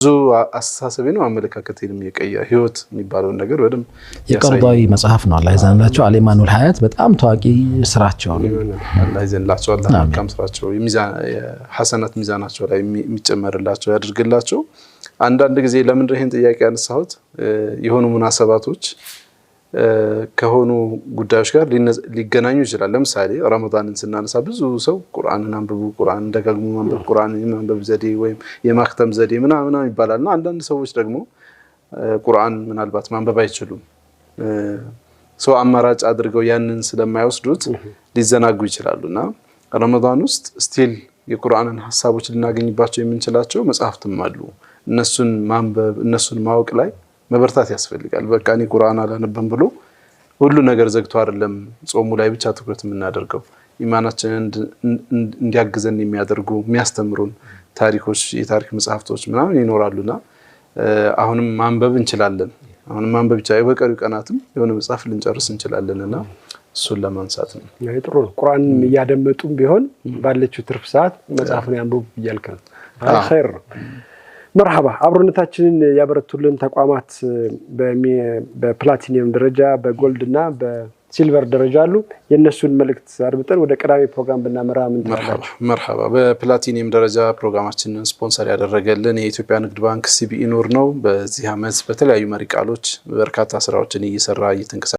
ብዙ አስተሳሰቤን አመለካከቴንም የቀየረ ህይወት የሚባለው ነገር ወደም የቀርባዊ መጽሐፍ ነው። አላህ ይዘንላቸው አሊማኑል ሀያት በጣም ታዋቂ ስራቸው ነው። አላህ ይዘንላቸው አላህ መልካም ስራቸው የሚዛን ሐሰናት ሚዛናቸው ላይ የሚጨመርላቸው ያድርግላቸው። አንዳንድ ጊዜ ለምን ይሄን ጥያቄ ያነሳሁት የሆኑ ሙናሰባቶች ከሆኑ ጉዳዮች ጋር ሊገናኙ ይችላል። ለምሳሌ ረመዳንን ስናነሳ ብዙ ሰው ቁርአንን አንብቡ፣ ቁርአን ደጋግሞ ማንበብ፣ ቁርአን ማንበብ ዘዴ ወይም የማክተም ዘዴ ምናምን ይባላልና አንዳንድ ሰዎች ደግሞ ቁርአን ምናልባት ማንበብ አይችሉም ሰው አማራጭ አድርገው ያንን ስለማይወስዱት ሊዘናጉ ይችላሉና ረመዳን ውስጥ ስቲል የቁርአንን ሐሳቦች ልናገኝባቸው የምንችላቸው መጽሐፍትም አሉ። እነሱን ማንበብ እነሱን ማወቅ ላይ መበርታት ያስፈልጋል። በቃ እኔ ቁርአን አላነበም ብሎ ሁሉ ነገር ዘግቶ አይደለም ጾሙ ላይ ብቻ ትኩረት የምናደርገው። ኢማናችንን እንዲያግዘን የሚያደርጉ የሚያስተምሩን ታሪኮች የታሪክ መጽሐፍቶች ምናምን ይኖራሉና አሁንም ማንበብ እንችላለን። አሁንም ማንበብ ብቻ በቀሪው ቀናትም የሆነ መጽሐፍ ልንጨርስ እንችላለንና እሱን ለማንሳት ነው። ጥሩ ነው። ቁርአን እያደመጡም ቢሆን ባለችው ትርፍ ሰዓት መጽሐፍን ያንብቡ ይያልከን ኸይር ነው። መርሐባ አብሮነታችንን ያበረቱልን ተቋማት በፕላቲኒየም ደረጃ በጎልድ እና በሲልቨር ደረጃ አሉ። የነሱን መልእክት አድምጠን ወደ ቀዳሚ ፕሮግራም ብናመራ ምን ተላላችሁ? መርሐባ በፕላቲኒየም ደረጃ ፕሮግራማችንን ስፖንሰር ያደረገልን የኢትዮጵያ ንግድ ባንክ ሲቢኢ ኑር ነው። በዚህ ዓመት በተለያዩ መሪ ቃሎች በርካታ ስራዎችን እየሰራ እየተንቀሳቀሰ